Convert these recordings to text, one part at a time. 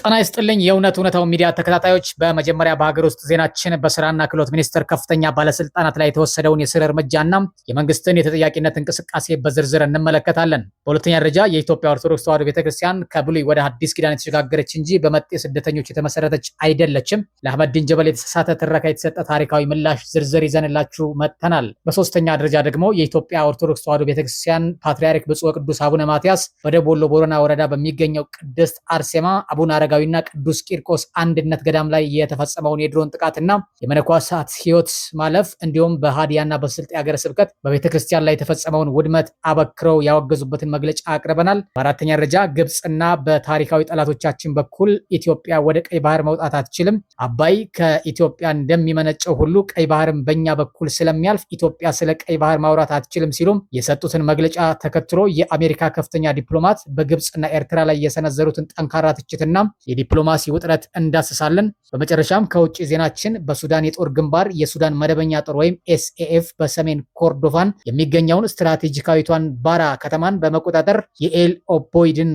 ጤና ይስጥልኝ የእውነታው ሚዲያ ተከታታዮች፣ በመጀመሪያ በሀገር ውስጥ ዜናችን በስራና ክህሎት ሚኒስቴር ከፍተኛ ባለስልጣናት ላይ የተወሰደውን የስር እርምጃና የመንግስትን የተጠያቂነት እንቅስቃሴ በዝርዝር እንመለከታለን። በሁለተኛ ደረጃ የኢትዮጵያ ኦርቶዶክስ ተዋሕዶ ቤተክርስቲያን ከብሉይ ወደ አዲስ ኪዳን የተሸጋገረች እንጂ በመጤ ስደተኞች የተመሰረተች አይደለችም። ለአህመዲን ጀበል የተሳሳተ ትረካ የተሰጠ ታሪካዊ ምላሽ ዝርዝር ይዘንላችሁ መጥተናል። በሶስተኛ ደረጃ ደግሞ የኢትዮጵያ ኦርቶዶክስ ተዋሕዶ ቤተክርስቲያን ፓትርያርክ ብፁዕ ወቅዱስ አቡነ ማትያስ በደቡብ ወሎ ቦረና ወረዳ በሚገኘው ቅድስት አርሴማ አቡነ አረጋዊና ቅዱስ ቂርቆስ አንድነት ገዳም ላይ የተፈጸመውን የድሮን ጥቃትና የመነኮሳት ሕይወት ማለፍ እንዲሁም በሃዲያና በስልጤ ሀገረ ስብከት በቤተክርስቲያን ላይ የተፈጸመውን ውድመት አበክረው ያወገዙበትን መግለጫ አቅርበናል። በአራተኛ ደረጃ ግብፅና በታሪካዊ ጠላቶቻችን በኩል ኢትዮጵያ ወደ ቀይ ባህር መውጣት አትችልም፣ አባይ ከኢትዮጵያ እንደሚመነጨው ሁሉ ቀይ ባህርም በእኛ በኩል ስለሚያልፍ ኢትዮጵያ ስለ ቀይ ባህር ማውራት አትችልም ሲሉም የሰጡትን መግለጫ ተከትሎ የአሜሪካ ከፍተኛ ዲፕሎማት በግብፅና ኤርትራ ላይ የሰነዘሩትን ጠንካራ ትችትና የዲፕሎማሲ ውጥረት እንዳስሳለን። በመጨረሻም ከውጭ ዜናችን በሱዳን የጦር ግንባር የሱዳን መደበኛ ጦር ወይም ኤስኤኤፍ በሰሜን ኮርዶፋን የሚገኘውን ስትራቴጂካዊቷን ባራ ከተማን በመቆጣጠር የኤል ኦቦይድን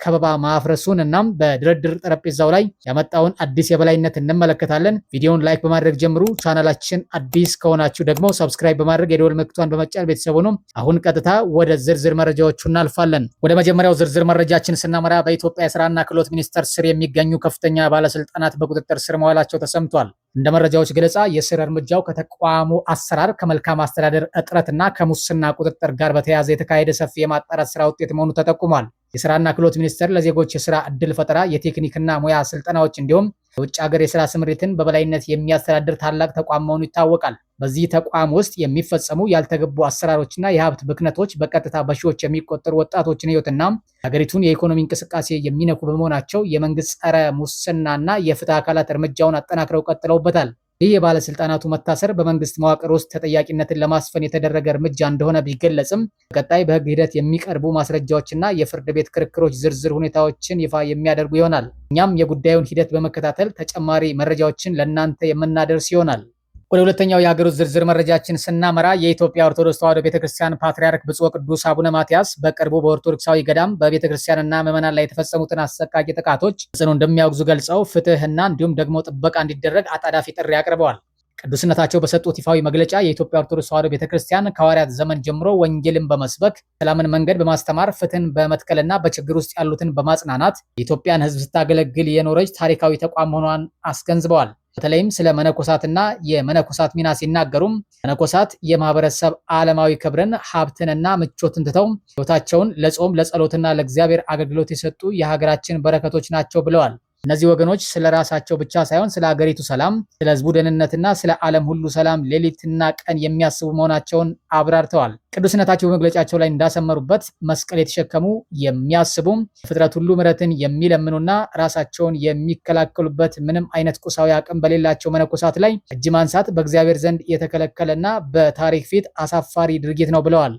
ከበባ ማፍረሱን እናም በድርድር ጠረጴዛው ላይ ያመጣውን አዲስ የበላይነት እንመለከታለን። ቪዲዮውን ላይክ በማድረግ ጀምሩ። ቻናላችን አዲስ ከሆናችሁ ደግሞ ሰብስክራይብ በማድረግ የደወል ምልክቷን በመጫን ቤተሰቡ ነው። አሁን ቀጥታ ወደ ዝርዝር መረጃዎቹ እናልፋለን። ወደ መጀመሪያው ዝርዝር መረጃችን ስናመራ በኢትዮጵያ የስራና ክህሎት ሚኒስቴር ስር የሚገኙ ከፍተኛ ባለስልጣናት በቁጥጥር ስር መዋላቸው ተሰምቷል። እንደ መረጃዎች ገለጻ የስር እርምጃው ከተቋሙ አሰራር፣ ከመልካም አስተዳደር እጥረትና ከሙስና ቁጥጥር ጋር በተያያዘ የተካሄደ ሰፊ የማጣራት ስራ ውጤት መሆኑ ተጠቁሟል። የስራና ክህሎት ሚኒስቴር ለዜጎች የስራ ዕድል ፈጠራ፣ የቴክኒክና ሙያ ስልጠናዎች እንዲሁም የውጭ ሀገር የስራ ስምሪትን በበላይነት የሚያስተዳድር ታላቅ ተቋም መሆኑ ይታወቃል። በዚህ ተቋም ውስጥ የሚፈጸሙ ያልተገቡ አሰራሮችና የሀብት ብክነቶች በቀጥታ በሺዎች የሚቆጠሩ ወጣቶችን ሕይወትና ሀገሪቱን የኢኮኖሚ እንቅስቃሴ የሚነኩ በመሆናቸው የመንግስት ጸረ ሙስናና የፍትህ አካላት እርምጃውን አጠናክረው ቀጥለውበታል። ይህ የባለስልጣናቱ መታሰር በመንግስት መዋቅር ውስጥ ተጠያቂነትን ለማስፈን የተደረገ እርምጃ እንደሆነ ቢገለጽም በቀጣይ በህግ ሂደት የሚቀርቡ ማስረጃዎችና የፍርድ ቤት ክርክሮች ዝርዝር ሁኔታዎችን ይፋ የሚያደርጉ ይሆናል። እኛም የጉዳዩን ሂደት በመከታተል ተጨማሪ መረጃዎችን ለእናንተ የምናደርስ ይሆናል። ወደ ሁለተኛው የሀገር ውስጥ ዝርዝር መረጃችን ስናመራ የኢትዮጵያ ኦርቶዶክስ ተዋሕዶ ቤተክርስቲያን ፓትርያርክ ብፁዕ ወቅዱስ አቡነ ማትያስ በቅርቡ በኦርቶዶክሳዊ ገዳም በቤተክርስቲያንና ምዕመናን ላይ የተፈጸሙትን አሰቃቂ ጥቃቶች ጽኑ እንደሚያወግዙ ገልጸው ፍትህና እንዲሁም ደግሞ ጥበቃ እንዲደረግ አጣዳፊ ጥሪ አቅርበዋል። ቅዱስነታቸው በሰጡት ይፋዊ መግለጫ የኢትዮጵያ ኦርቶዶክስ ተዋሕዶ ቤተክርስቲያን ከሐዋርያት ዘመን ጀምሮ ወንጌልን በመስበክ ሰላምን መንገድ በማስተማር ፍትህን በመትከልና በችግር ውስጥ ያሉትን በማጽናናት የኢትዮጵያን ሕዝብ ስታገለግል የኖረች ታሪካዊ ተቋም መሆኗን አስገንዝበዋል። በተለይም ስለ መነኮሳትና የመነኮሳት ሚና ሲናገሩም መነኮሳት የማህበረሰብ ዓለማዊ ክብርን፣ ሀብትንና ምቾትን ትተው ሕይወታቸውን ለጾም ለጸሎትና ለእግዚአብሔር አገልግሎት የሰጡ የሀገራችን በረከቶች ናቸው ብለዋል። እነዚህ ወገኖች ስለ ራሳቸው ብቻ ሳይሆን ስለ ሀገሪቱ ሰላም፣ ስለ ህዝቡ ደህንነትና ስለ ዓለም ሁሉ ሰላም ሌሊትና ቀን የሚያስቡ መሆናቸውን አብራርተዋል። ቅዱስነታቸው በመግለጫቸው ላይ እንዳሰመሩበት መስቀል የተሸከሙ የሚያስቡ፣ ፍጥረት ሁሉ ምሕረትን የሚለምኑና ራሳቸውን የሚከላከሉበት ምንም አይነት ቁሳዊ አቅም በሌላቸው መነኮሳት ላይ እጅ ማንሳት በእግዚአብሔር ዘንድ የተከለከለና በታሪክ ፊት አሳፋሪ ድርጊት ነው ብለዋል።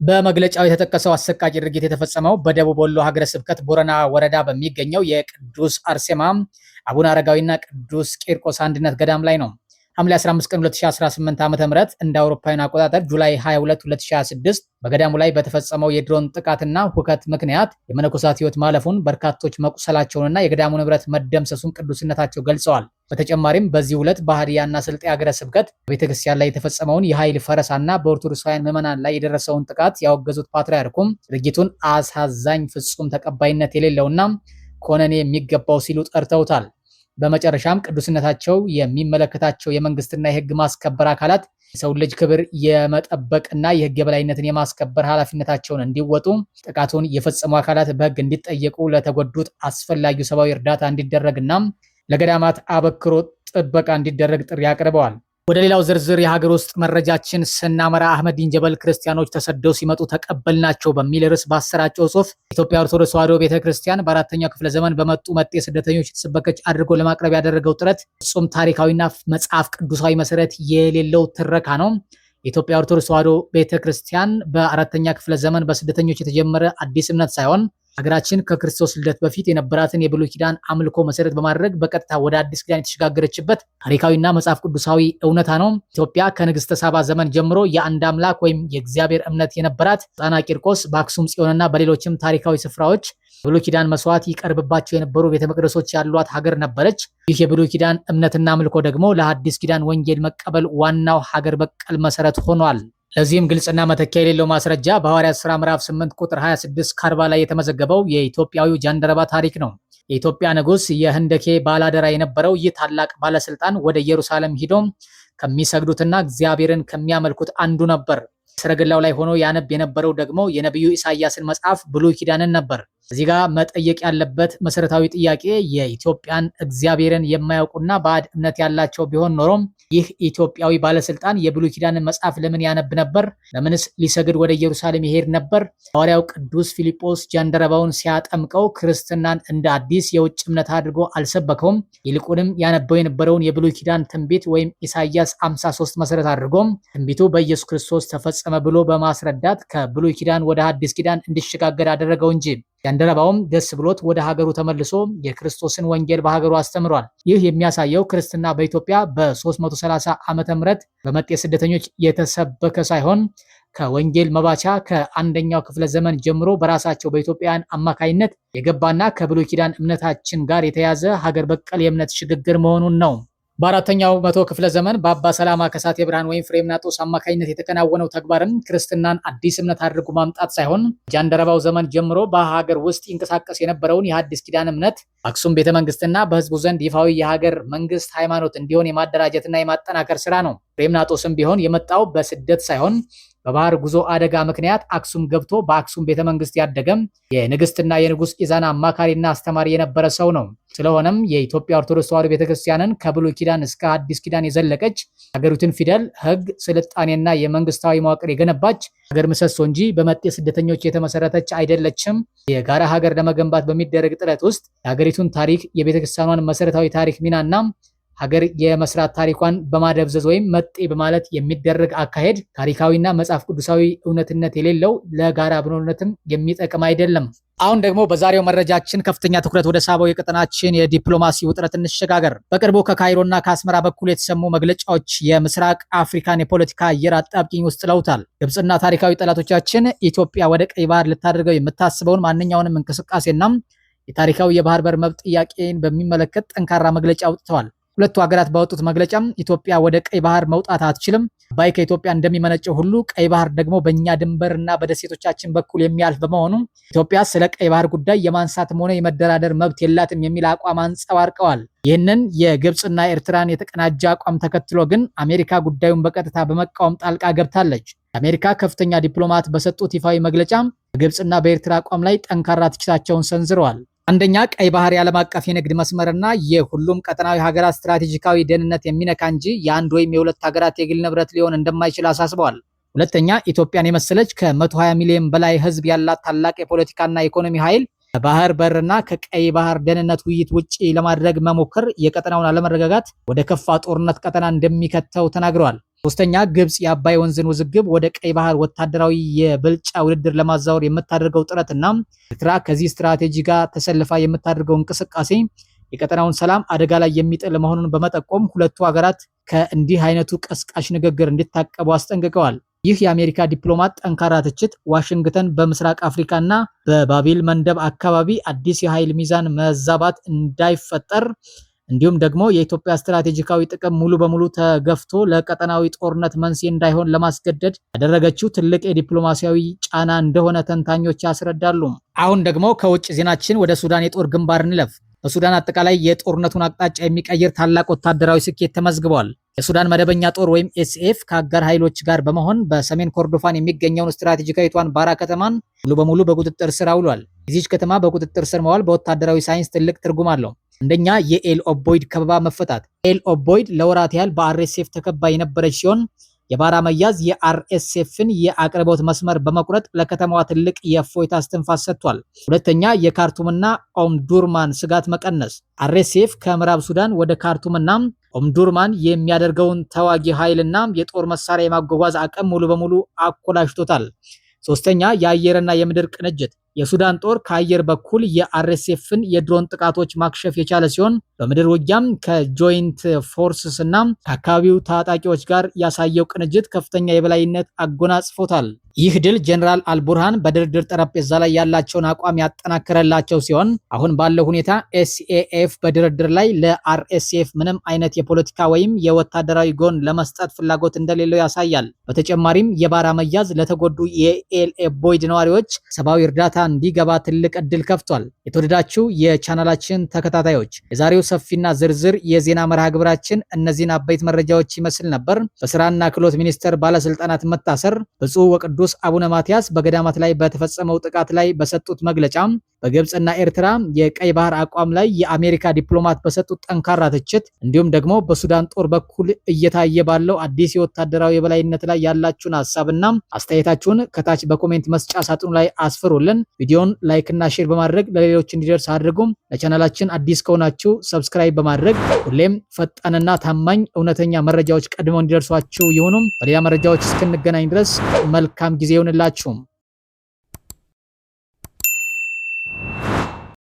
በመግለጫው የተጠቀሰው አሰቃቂ ድርጊት የተፈጸመው በደቡብ ወሎ ሀገረ ስብከት ቦረና ወረዳ በሚገኘው የቅዱስ አርሴማ አቡነ አረጋዊና ቅዱስ ቂርቆስ አንድነት ገዳም ላይ ነው። ሐምሌ 15 ቀን 2018 ዓ.ም እንደ አውሮፓውያን አቆጣጠር ጁላይ 22 2026 በገዳሙ ላይ በተፈጸመው የድሮን ጥቃትና ሁከት ምክንያት የመነኮሳት ሕይወት ማለፉን፣ በርካቶች መቁሰላቸውንና የገዳሙ ንብረት መደምሰሱን ቅዱስነታቸው ገልጸዋል። በተጨማሪም በዚህ ዕለት በሃዲያና ስልጤ ሀገረ ስብከት በቤተክርስቲያን ላይ የተፈጸመውን የኃይል ፈረሳና በኦርቶዶክሳውያን ምዕመናን ላይ የደረሰውን ጥቃት ያወገዙት ፓትርያርኩም ድርጊቱን አሳዛኝ፣ ፍጹም ተቀባይነት የሌለውና ኮነኔ የሚገባው ሲሉ ጠርተውታል። በመጨረሻም ቅዱስነታቸው የሚመለከታቸው የመንግስትና የህግ ማስከበር አካላት የሰው ልጅ ክብር የመጠበቅና የህግ የበላይነትን የማስከበር ኃላፊነታቸውን እንዲወጡ፣ ጥቃቱን የፈጸሙ አካላት በህግ እንዲጠየቁ፣ ለተጎዱት አስፈላጊው ሰብአዊ እርዳታ እንዲደረግና ለገዳማት አበክሮ ጥበቃ እንዲደረግ ጥሪ አቅርበዋል። ወደ ሌላው ዝርዝር የሀገር ውስጥ መረጃችን ስናመራ አህመዲን ጀበል ክርስቲያኖች ተሰደው ሲመጡ ተቀበልናቸው በሚል ርዕስ ባሰራጨው ጽሑፍ የኢትዮጵያ ኦርቶዶክስ ተዋሕዶ ቤተክርስቲያን በአራተኛው ክፍለ ዘመን በመጡ መጤ ስደተኞች የተሰበከች አድርጎ ለማቅረብ ያደረገው ጥረት ፍጹም ታሪካዊና መጽሐፍ ቅዱሳዊ መሰረት የሌለው ትረካ ነው። የኢትዮጵያ ኦርቶዶክስ ተዋሕዶ ቤተክርስቲያን በአራተኛ ክፍለ ዘመን በስደተኞች የተጀመረ አዲስ እምነት ሳይሆን ሀገራችን ከክርስቶስ ልደት በፊት የነበራትን የብሉይ ኪዳን አምልኮ መሰረት በማድረግ በቀጥታ ወደ አዲስ ኪዳን የተሸጋገረችበት ታሪካዊና መጽሐፍ ቅዱሳዊ እውነታ ነው። ኢትዮጵያ ከንግስተ ሳባ ዘመን ጀምሮ የአንድ አምላክ ወይም የእግዚአብሔር እምነት የነበራት ጣና ቂርቆስ፣ በአክሱም ጽዮንና በሌሎችም ታሪካዊ ስፍራዎች ብሉይ ኪዳን መስዋዕት ይቀርብባቸው የነበሩ ቤተ መቅደሶች ያሏት ሀገር ነበረች። ይህ የብሉይ ኪዳን እምነትና አምልኮ ደግሞ ለአዲስ ኪዳን ወንጌል መቀበል ዋናው ሀገር በቀል መሰረት ሆኗል። ለዚህም ግልጽና መተኪያ የሌለው ማስረጃ በሐዋርያት ሥራ ምዕራፍ 8 ቁጥር 26-40 ላይ የተመዘገበው የኢትዮጵያዊው ጃንደረባ ታሪክ ነው። የኢትዮጵያ ንጉሥ የህንደኬ ባላደራ የነበረው ይህ ታላቅ ባለስልጣን ወደ ኢየሩሳሌም ሂዶ ከሚሰግዱትና እግዚአብሔርን ከሚያመልኩት አንዱ ነበር። ሰረገላው ላይ ሆኖ ያነብ የነበረው ደግሞ የነቢዩ ኢሳይያስን መጽሐፍ ብሉይ ኪዳንን ነበር። እዚህ ጋር መጠየቅ ያለበት መሰረታዊ ጥያቄ የኢትዮጵያን እግዚአብሔርን የማያውቁና ባዕድ እምነት ያላቸው ቢሆን ኖሮም ይህ ኢትዮጵያዊ ባለስልጣን የብሉይ ኪዳንን መጽሐፍ ለምን ያነብ ነበር? ለምንስ ሊሰግድ ወደ ኢየሩሳሌም ይሄድ ነበር? ሐዋርያው ቅዱስ ፊልጶስ ጃንደረባውን ሲያጠምቀው ክርስትናን እንደ አዲስ የውጭ እምነት አድርጎ አልሰበከውም። ይልቁንም ያነበው የነበረውን የብሉይ ኪዳን ትንቢት ወይም ኢሳይያስ 53 መሰረት አድርጎም ትንቢቱ በኢየሱስ ክርስቶስ ተፈጸመ ብሎ በማስረዳት ከብሉይ ኪዳን ወደ አዲስ ኪዳን እንዲሸጋገር አደረገው እንጂ ጃንደረባውም ደስ ብሎት ወደ ሀገሩ ተመልሶ የክርስቶስን ወንጌል በሀገሩ አስተምሯል። ይህ የሚያሳየው ክርስትና በኢትዮጵያ በ330 ዓመተ ምህረት በመጤ ስደተኞች የተሰበከ ሳይሆን ከወንጌል መባቻ ከአንደኛው ክፍለ ዘመን ጀምሮ በራሳቸው በኢትዮጵያውያን አማካይነት የገባና ከብሉይ ኪዳን እምነታችን ጋር የተያዘ ሀገር በቀል የእምነት ሽግግር መሆኑን ነው። በአራተኛው መቶ ክፍለ ዘመን በአባ ሰላማ ከሳቴ ብርሃን ወይም ፍሬምናጦስ አማካኝነት የተከናወነው ተግባርም ክርስትናን አዲስ እምነት አድርጎ ማምጣት ሳይሆን ጃንደረባው ዘመን ጀምሮ በሀገር ውስጥ ይንቀሳቀስ የነበረውን የሐዲስ ኪዳን እምነት አክሱም ቤተመንግስትና በህዝቡ ዘንድ ይፋዊ የሀገር መንግስት ሃይማኖት እንዲሆን የማደራጀትና የማጠናከር ስራ ነው። ፍሬምናጦስም ቢሆን የመጣው በስደት ሳይሆን በባህር ጉዞ አደጋ ምክንያት አክሱም ገብቶ በአክሱም ቤተመንግስት ያደገም የንግስትና የንጉስ ኢዛና አማካሪና አስተማሪ የነበረ ሰው ነው። ስለሆነም የኢትዮጵያ ኦርቶዶክስ ተዋሕዶ ቤተክርስቲያንን ከብሉይ ኪዳን እስከ አዲስ ኪዳን የዘለቀች ሀገሪቱን ፊደል፣ ህግ፣ ስልጣኔና የመንግስታዊ መዋቅር የገነባች ሀገር ምሰሶ እንጂ በመጤ ስደተኞች የተመሰረተች አይደለችም። የጋራ ሀገር ለመገንባት በሚደረግ ጥረት ውስጥ የሀገሪቱን ታሪክ፣ የቤተክርስቲያኗን መሰረታዊ ታሪክ ሚናና ሀገር የመስራት ታሪኳን በማደብዘዝ ወይም መጤ በማለት የሚደረግ አካሄድ ታሪካዊና መጽሐፍ ቅዱሳዊ እውነትነት የሌለው ለጋራ አብሮነትም የሚጠቅም አይደለም። አሁን ደግሞ በዛሬው መረጃችን ከፍተኛ ትኩረት ወደ ሳበው የቀጠናችን የዲፕሎማሲ ውጥረት እንሸጋገር። በቅርቡ ከካይሮና ከአስመራ በኩል የተሰሙ መግለጫዎች የምስራቅ አፍሪካን የፖለቲካ አየር አጣብቂኝ ውስጥ ለውታል። ግብፅና ታሪካዊ ጠላቶቻችን ኢትዮጵያ ወደ ቀይ ባህር ልታደርገው የምታስበውን ማንኛውንም እንቅስቃሴና የታሪካዊ የባህር በር መብት ጥያቄን በሚመለከት ጠንካራ መግለጫ አውጥተዋል። ሁለቱ ሀገራት ባወጡት መግለጫም ኢትዮጵያ ወደ ቀይ ባህር መውጣት አትችልም፣ አባይ ከኢትዮጵያ እንደሚመነጨው ሁሉ ቀይ ባህር ደግሞ በእኛ ድንበርና በደሴቶቻችን በኩል የሚያልፍ በመሆኑ ኢትዮጵያ ስለ ቀይ ባህር ጉዳይ የማንሳትም ሆነ የመደራደር መብት የላትም የሚል አቋም አንጸባርቀዋል። ይህንን የግብፅና ኤርትራን የተቀናጀ አቋም ተከትሎ ግን አሜሪካ ጉዳዩን በቀጥታ በመቃወም ጣልቃ ገብታለች። የአሜሪካ ከፍተኛ ዲፕሎማት በሰጡት ይፋዊ መግለጫ በግብፅና በኤርትራ አቋም ላይ ጠንካራ ትችታቸውን ሰንዝረዋል። አንደኛ፣ ቀይ ባህር የዓለም አቀፍ የንግድ መስመርና የሁሉም ቀጠናዊ ሀገራት ስትራቴጂካዊ ደህንነት የሚነካ እንጂ የአንድ ወይም የሁለት ሀገራት የግል ንብረት ሊሆን እንደማይችል አሳስበዋል። ሁለተኛ፣ ኢትዮጵያን የመሰለች ከ120 ሚሊዮን በላይ ሕዝብ ያላት ታላቅ የፖለቲካና ኢኮኖሚ ኃይል ከባህር በርና ከቀይ ባህር ደህንነት ውይይት ውጪ ለማድረግ መሞከር የቀጠናውን አለመረጋጋት ወደ ከፋ ጦርነት ቀጠና እንደሚከተው ተናግረዋል። ሶስተኛ፣ ግብፅ የአባይ ወንዝን ውዝግብ ወደ ቀይ ባህር ወታደራዊ የብልጫ ውድድር ለማዛወር የምታደርገው ጥረትና ኤርትራ ከዚህ ስትራቴጂ ጋር ተሰልፋ የምታደርገው እንቅስቃሴ የቀጠናውን ሰላም አደጋ ላይ የሚጥል መሆኑን በመጠቆም ሁለቱ ሀገራት ከእንዲህ አይነቱ ቀስቃሽ ንግግር እንዲታቀቡ አስጠንቅቀዋል። ይህ የአሜሪካ ዲፕሎማት ጠንካራ ትችት ዋሽንግተን በምስራቅ አፍሪካና በባቢል መንደብ አካባቢ አዲስ የኃይል ሚዛን መዛባት እንዳይፈጠር እንዲሁም ደግሞ የኢትዮጵያ ስትራቴጂካዊ ጥቅም ሙሉ በሙሉ ተገፍቶ ለቀጠናዊ ጦርነት መንስኤ እንዳይሆን ለማስገደድ ያደረገችው ትልቅ የዲፕሎማሲያዊ ጫና እንደሆነ ተንታኞች ያስረዳሉ። አሁን ደግሞ ከውጭ ዜናችን ወደ ሱዳን የጦር ግንባር እንለፍ። በሱዳን አጠቃላይ የጦርነቱን አቅጣጫ የሚቀይር ታላቅ ወታደራዊ ስኬት ተመዝግቧል። የሱዳን መደበኛ ጦር ወይም ኤስኤፍ ከአጋር ኃይሎች ጋር በመሆን በሰሜን ኮርዶፋን የሚገኘውን ስትራቴጂካዊቷን ባራ ከተማን ሙሉ በሙሉ በቁጥጥር ስር አውሏል። የዚች ከተማ በቁጥጥር ስር መዋል በወታደራዊ ሳይንስ ትልቅ ትርጉም አለው። አንደኛ፣ የኤል ኦቦይድ ከበባ መፈታት። ኤል ኦቦይድ ለወራት ያህል በአርኤስኤፍ ተከባ የነበረች ሲሆን የባራ መያዝ የአርኤስኤፍን የአቅርቦት መስመር በመቁረጥ ለከተማዋ ትልቅ የእፎይታ እስትንፋስ ሰጥቷል። ሁለተኛ፣ የካርቱምና ኦምዱርማን ስጋት መቀነስ። አርኤስኤፍ ከምዕራብ ሱዳን ወደ ካርቱምና ኦምዱርማን የሚያደርገውን ተዋጊ ኃይልና የጦር መሳሪያ የማጓጓዝ አቅም ሙሉ በሙሉ አኮላሽቶታል። ሶስተኛ፣ የአየርና የምድር ቅንጅት። የሱዳን ጦር ከአየር በኩል የአርኤስኤፍን የድሮን ጥቃቶች ማክሸፍ የቻለ ሲሆን በምድር ውጊያም ከጆይንት ፎርስስ እና ከአካባቢው ታጣቂዎች ጋር ያሳየው ቅንጅት ከፍተኛ የበላይነት አጎናጽፎታል። ይህ ድል ጀነራል አልቡርሃን በድርድር ጠረጴዛ ላይ ያላቸውን አቋም ያጠናከረላቸው ሲሆን አሁን ባለው ሁኔታ ኤስኤኤፍ በድርድር ላይ ለአርኤስኤፍ ምንም አይነት የፖለቲካ ወይም የወታደራዊ ጎን ለመስጠት ፍላጎት እንደሌለው ያሳያል። በተጨማሪም የባራ መያዝ ለተጎዱ የኤልኤ ቦይድ ነዋሪዎች ሰብአዊ እርዳታ እንዲገባ ትልቅ እድል ከፍቷል። የተወደዳችሁ የቻናላችን ተከታታዮች የዛሬው ሰፊና ዝርዝር የዜና መርሃ ግብራችን እነዚህን አበይት መረጃዎች ይመስል ነበር። በስራና ክህሎት ሚኒስቴር ባለስልጣናት መታሰር፣ ብፁዕ ወቅዱስ አቡነ ማትያስ በገዳማት ላይ በተፈጸመው ጥቃት ላይ በሰጡት መግለጫ፣ በግብፅና ኤርትራ የቀይ ባህር አቋም ላይ የአሜሪካ ዲፕሎማት በሰጡት ጠንካራ ትችት፣ እንዲሁም ደግሞ በሱዳን ጦር በኩል እየታየ ባለው አዲስ የወታደራዊ የበላይነት ላይ ያላችሁን ሀሳብና አስተያየታችሁን ከታች በኮሜንት መስጫ ሳጥኑ ላይ አስፍሩልን። ቪዲዮን ላይክ እና ሼር በማድረግ ለሌሎች እንዲደርስ አድርጉም። ለቻናላችን አዲስ ከሆናችሁ ሰብስክራይብ በማድረግ ሁሌም ፈጣንና ታማኝ እውነተኛ መረጃዎች ቀድመው እንዲደርሷችሁ ይሁኑም። በሌላ መረጃዎች እስክንገናኝ ድረስ መልካም ጊዜ ይሁንላችሁ።